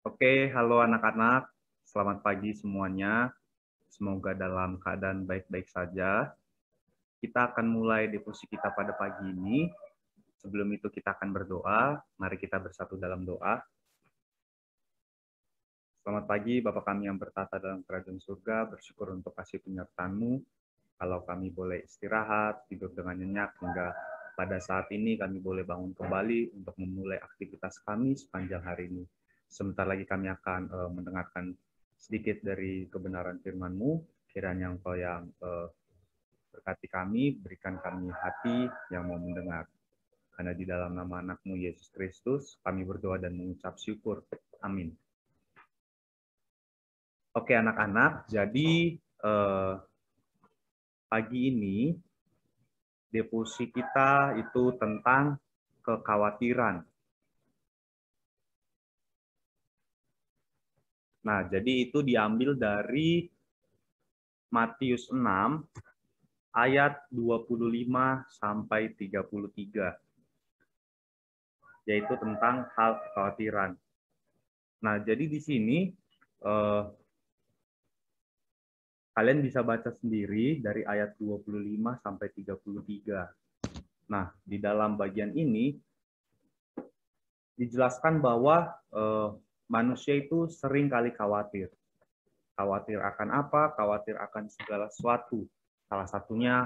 Oke, halo anak-anak. Selamat pagi semuanya. Semoga dalam keadaan baik-baik saja. Kita akan mulai devosi kita pada pagi ini. Sebelum itu kita akan berdoa. Mari kita bersatu dalam doa. Selamat pagi Bapa kami yang bertata dalam kerajaan surga. Bersyukur untuk kasih penyertaan-Mu. Kalau kami boleh istirahat, tidur dengan nyenyak, hingga pada saat ini kami boleh bangun kembali untuk memulai aktivitas kami sepanjang hari ini. Sebentar lagi kami akan mendengarkan sedikit dari kebenaran firman-Mu. Kiranya Engkau yang berkati kami, berikan kami hati yang mau mendengar. Karena di dalam nama anak-Mu Yesus Kristus, kami berdoa dan mengucap syukur. Amin. Oke anak-anak, jadi pagi ini devosi kita itu tentang kekhawatiran. Nah, jadi itu diambil dari Matius 6 ayat 25 sampai 33. Yaitu tentang hal kekhawatiran. Nah, jadi di sini kalian bisa baca sendiri dari ayat 25 sampai 33. Nah, di dalam bagian ini dijelaskan bahwa manusia itu sering kali khawatir. Khawatir akan apa? Khawatir akan segala sesuatu. Salah satunya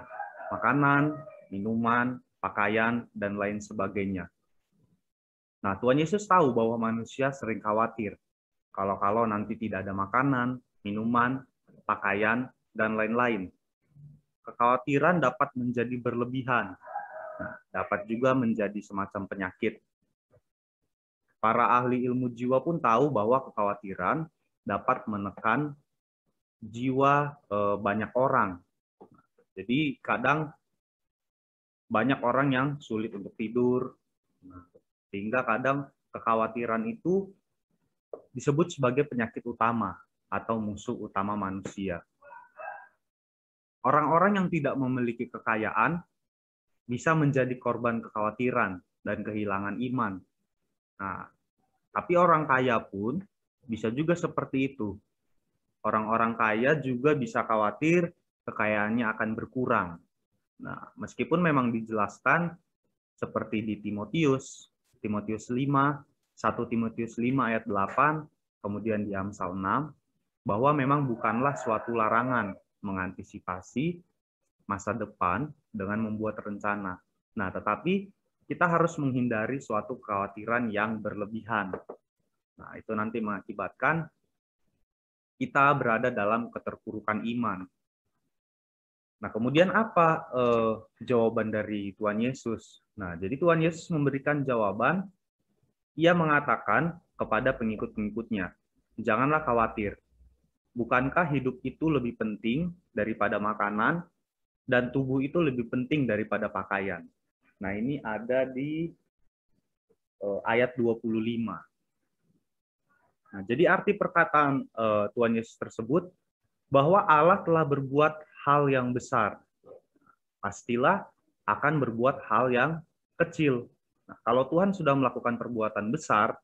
makanan, minuman, pakaian, dan lain sebagainya. Nah, Tuhan Yesus tahu bahwa manusia sering khawatir. Kalau nanti tidak ada makanan, minuman, pakaian, dan lain-lain. Kekhawatiran dapat menjadi berlebihan. Nah, dapat juga menjadi semacam penyakit. Para ahli ilmu jiwa pun tahu bahwa kekhawatiran dapat menekan jiwa banyak orang. Jadi kadang banyak orang yang sulit untuk tidur, sehingga kadang kekhawatiran itu disebut sebagai penyakit utama atau musuh utama manusia. Orang-orang yang tidak memiliki kekayaan bisa menjadi korban kekhawatiran dan kehilangan iman. Nah, tapi orang kaya pun bisa juga seperti itu. Orang-orang kaya juga bisa khawatir kekayaannya akan berkurang. Nah, meskipun memang dijelaskan seperti di Timotius 5, 1 Timotius 5 ayat 8, kemudian di Amsal 6, bahwa memang bukanlah suatu larangan mengantisipasi masa depan dengan membuat rencana. Nah, tetapi kita harus menghindari suatu kekhawatiran yang berlebihan. Nah, itu nanti mengakibatkan kita berada dalam keterpurukan iman. Nah, kemudian apa jawaban dari Tuhan Yesus? Nah, jadi Tuhan Yesus memberikan jawaban. Ia mengatakan kepada pengikut-pengikutnya, janganlah khawatir. Bukankah hidup itu lebih penting daripada makanan dan tubuh itu lebih penting daripada pakaian? Nah, ini ada di ayat 25. Nah, jadi arti perkataan Tuhan Yesus tersebut bahwa Allah telah berbuat hal yang besar. Pastilah akan berbuat hal yang kecil. Nah, kalau Tuhan sudah melakukan perbuatan besar,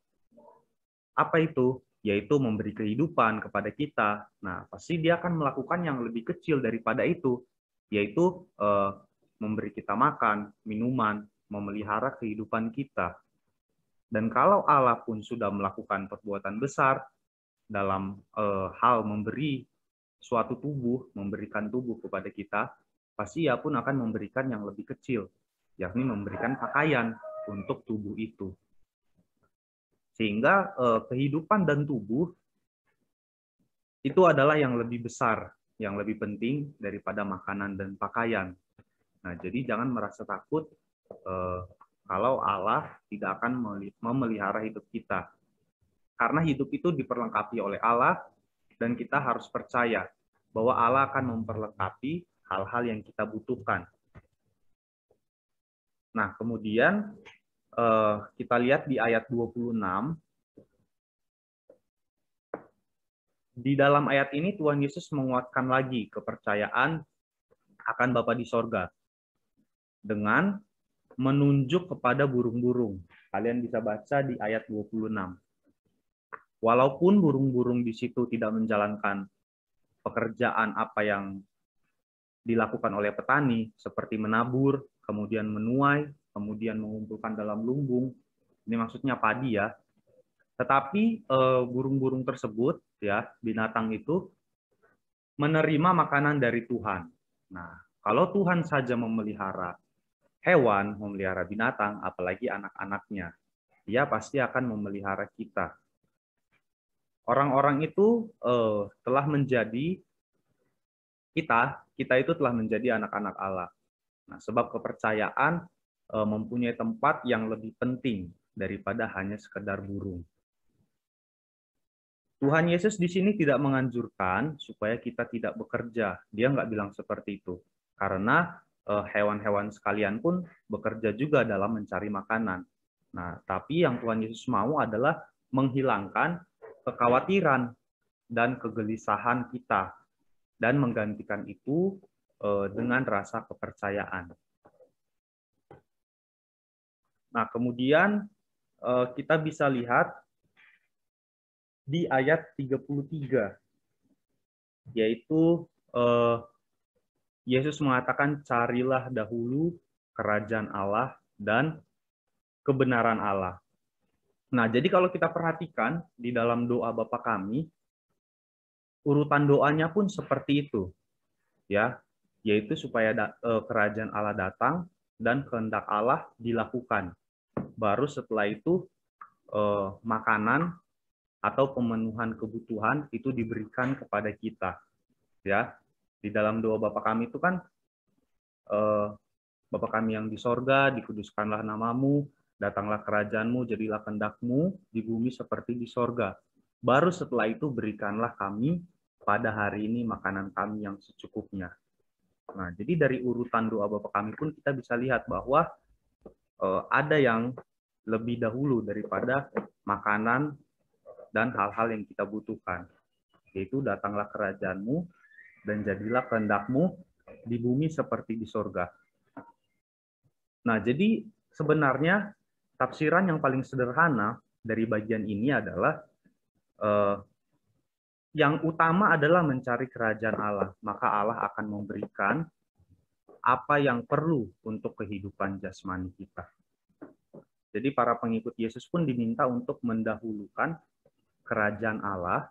apa itu? Yaitu memberi kehidupan kepada kita. Nah, pasti dia akan melakukan yang lebih kecil daripada itu, yaitu memberi kita makan, minuman, memelihara kehidupan kita. Dan kalau Allah pun sudah melakukan perbuatan besar dalam hal memberi suatu tubuh, memberikan tubuh kepada kita, pasti ia pun akan memberikan yang lebih kecil, yakni memberikan pakaian untuk tubuh itu. Sehingga kehidupan dan tubuh itu adalah yang lebih besar, yang lebih penting daripada makanan dan pakaian. Nah, jadi jangan merasa takut kalau Allah tidak akan memelihara hidup kita. Karena hidup itu diperlengkapi oleh Allah, dan kita harus percaya bahwa Allah akan memperlengkapi hal-hal yang kita butuhkan. Nah, kemudian kita lihat di ayat 26. Di dalam ayat ini Tuhan Yesus menguatkan lagi kepercayaan akan Bapa di sorga dengan menunjuk kepada burung-burung. Kalian bisa baca di ayat 26. Walaupun burung-burung di situ tidak menjalankan pekerjaan apa yang dilakukan oleh petani, seperti menabur, kemudian menuai, kemudian mengumpulkan dalam lumbung. Ini maksudnya padi ya. Tetapi burung-burung tersebut, ya, binatang itu menerima makanan dari Tuhan. Nah, kalau Tuhan saja memelihara hewan, memelihara binatang, apalagi anak-anaknya, dia pasti akan memelihara kita. Orang-orang itu telah menjadi kita itu telah menjadi anak-anak Allah. Nah, sebab kepercayaan mempunyai tempat yang lebih penting daripada hanya sekedar burung. Tuhan Yesus di sini tidak menganjurkan supaya kita tidak bekerja. Dia nggak bilang seperti itu. Karena hewan-hewan sekalian pun bekerja juga dalam mencari makanan. Nah, tapi yang Tuhan Yesus mau adalah menghilangkan kekhawatiran dan kegelisahan kita dan menggantikan itu dengan rasa kepercayaan. Nah, kemudian kita bisa lihat di ayat 33, yaitu Yesus mengatakan, carilah dahulu kerajaan Allah dan kebenaran Allah. Nah, jadi kalau kita perhatikan di dalam doa Bapa kami, urutan doanya pun seperti itu, ya, yaitu supaya kerajaan Allah datang dan kehendak Allah dilakukan. Baru setelah itu makanan atau pemenuhan kebutuhan itu diberikan kepada kita, ya. Di dalam doa Bapa kami itu kan Bapa kami yang di sorga, dikuduskanlah namamu, datanglah kerajaanmu, jadilah kehendakmu di bumi seperti di sorga. Baru setelah itu berikanlah kami pada hari ini makanan kami yang secukupnya. Nah, jadi dari urutan doa Bapa kami pun kita bisa lihat bahwa ada yang lebih dahulu daripada makanan dan hal-hal yang kita butuhkan, yaitu datanglah kerajaanmu dan jadilah kehendakmu di bumi seperti di sorga. Nah, jadi sebenarnya tafsiran yang paling sederhana dari bagian ini adalah yang utama adalah mencari kerajaan Allah, maka Allah akan memberikan apa yang perlu untuk kehidupan jasmani kita. Jadi para pengikut Yesus pun diminta untuk mendahulukan kerajaan Allah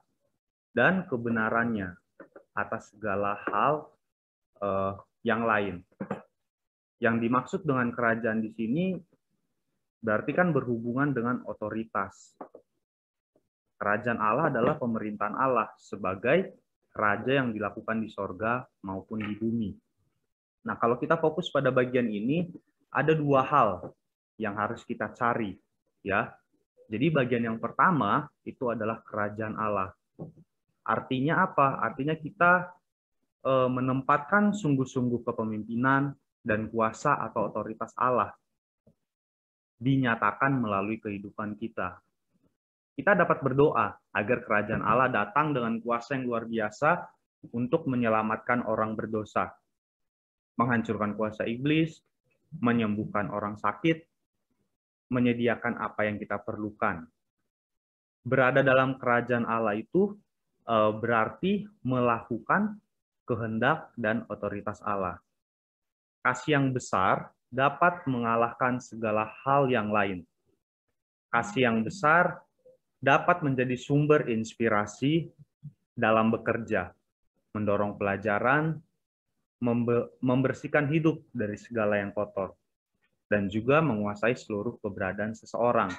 dan kebenarannya atas segala hal yang lain. Yang dimaksud dengan kerajaan di sini berarti kan berhubungan dengan otoritas. Kerajaan Allah adalah pemerintahan Allah sebagai raja yang dilakukan di sorga maupun di bumi. Nah, kalau kita fokus pada bagian ini, ada dua hal yang harus kita cari, ya. Jadi bagian yang pertama itu adalah kerajaan Allah. Artinya apa? Artinya kita menempatkan sungguh-sungguh kepemimpinan dan kuasa atau otoritas Allah dinyatakan melalui kehidupan kita. Kita dapat berdoa agar kerajaan Allah datang dengan kuasa yang luar biasa untuk menyelamatkan orang berdosa, menghancurkan kuasa iblis, menyembuhkan orang sakit, menyediakan apa yang kita perlukan. Berada dalam kerajaan Allah itu berarti melakukan kehendak dan otoritas Allah. Kasih yang besar dapat mengalahkan segala hal yang lain. Kasih yang besar dapat menjadi sumber inspirasi dalam bekerja, mendorong pelajaran, membersihkan hidup dari segala yang kotor, dan juga menguasai seluruh keberadaan seseorang.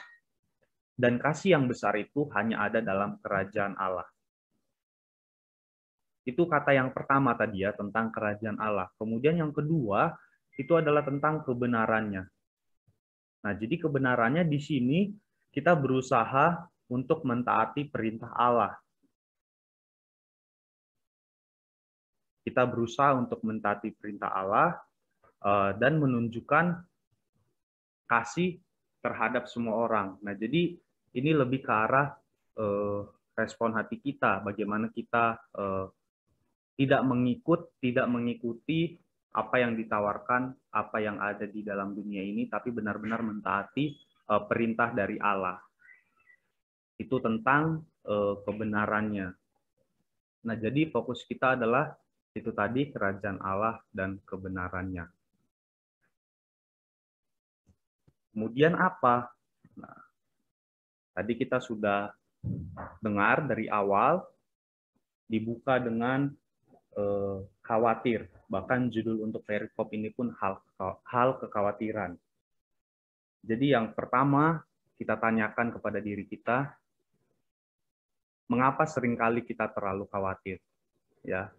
Dan kasih yang besar itu hanya ada dalam kerajaan Allah. Itu kata yang pertama tadi ya, tentang kerajaan Allah. Kemudian yang kedua, itu adalah tentang kebenarannya. Nah, jadi kebenarannya di sini kita berusaha untuk mentaati perintah Allah. Kita berusaha untuk mentaati perintah Allah dan menunjukkan kasih terhadap semua orang. Nah, jadi ini lebih ke arah respon hati kita, bagaimana kita tidak mengikuti apa yang ditawarkan, apa yang ada di dalam dunia ini, tapi benar-benar mentaati perintah dari Allah. Itu tentang kebenarannya. Nah, jadi fokus kita adalah itu tadi, kerajaan Allah dan kebenarannya. Kemudian apa? Nah, tadi kita sudah dengar dari awal, dibuka dengan khawatir. Bahkan judul untuk perikop ini pun hal kekhawatiran. Jadi yang pertama kita tanyakan kepada diri kita, mengapa seringkali kita terlalu khawatir? Ya,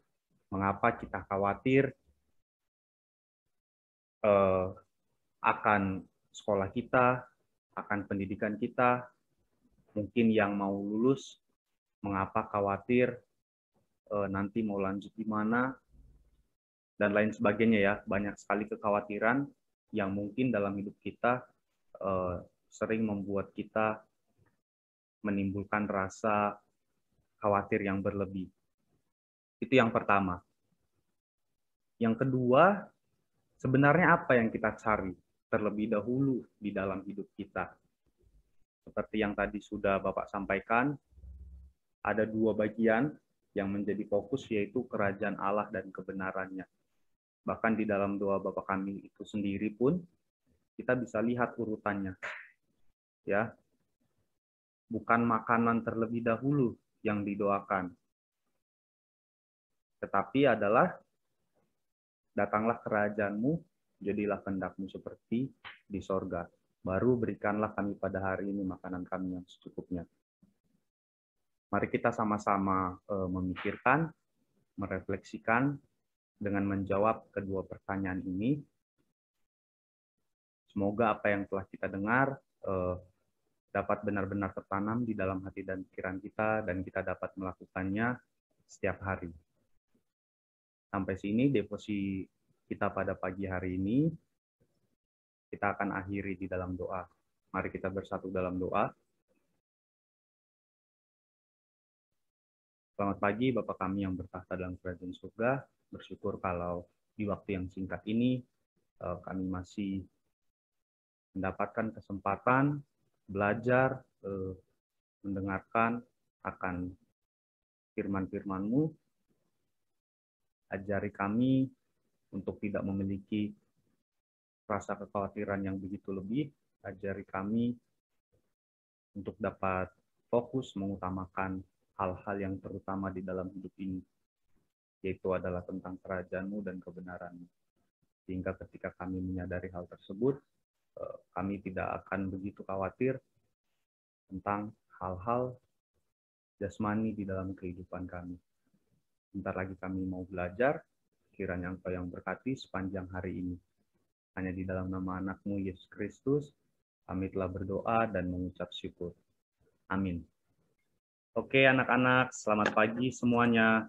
mengapa kita khawatir akan sekolah kita, akan pendidikan kita, mungkin yang mau lulus, mengapa khawatir nanti mau lanjut di mana, dan lain sebagainya ya. Banyak sekali kekhawatiran yang mungkin dalam hidup kita sering membuat kita menimbulkan rasa khawatir yang berlebih. Itu yang pertama. Yang kedua, sebenarnya apa yang kita cari terlebih dahulu di dalam hidup kita? Seperti yang tadi sudah Bapak sampaikan, ada dua bagian yang menjadi fokus, yaitu kerajaan Allah dan kebenarannya. Bahkan di dalam doa Bapa Kami itu sendiri pun kita bisa lihat urutannya. Ya. Bukan makanan terlebih dahulu yang didoakan, tetapi adalah datanglah kerajaan-Mu, jadilah kehendak-Mu seperti di sorga. Baru berikanlah kami pada hari ini makanan kami yang secukupnya. Mari kita sama-sama memikirkan, merefleksikan dengan menjawab kedua pertanyaan ini. Semoga apa yang telah kita dengar dapat benar-benar tertanam di dalam hati dan pikiran kita, dan kita dapat melakukannya setiap hari. Sampai sini devosi kita pada pagi hari ini. Kita akan akhiri di dalam doa. Mari kita bersatu dalam doa. Selamat pagi Bapa kami yang bertahta dalam kerajaan surga. Bersyukur kalau di waktu yang singkat ini kami masih mendapatkan kesempatan belajar, mendengarkan akan firman-Firman-Mu. Ajari kami untuk tidak memiliki rasa kekhawatiran yang begitu lebih. Ajari kami untuk dapat fokus mengutamakan hal-hal yang terutama di dalam hidup ini, yaitu adalah tentang kerajaan-Mu dan kebenaran-Mu. Sehingga ketika kami menyadari hal tersebut, kami tidak akan begitu khawatir tentang hal-hal jasmani di dalam kehidupan kami. Bentar lagi kami mau belajar, kiranya Engkau yang berkati sepanjang hari ini. Hanya di dalam nama anak-Mu Yesus Kristus, kami telah berdoa dan mengucap syukur. Amin. Oke anak-anak, selamat pagi semuanya.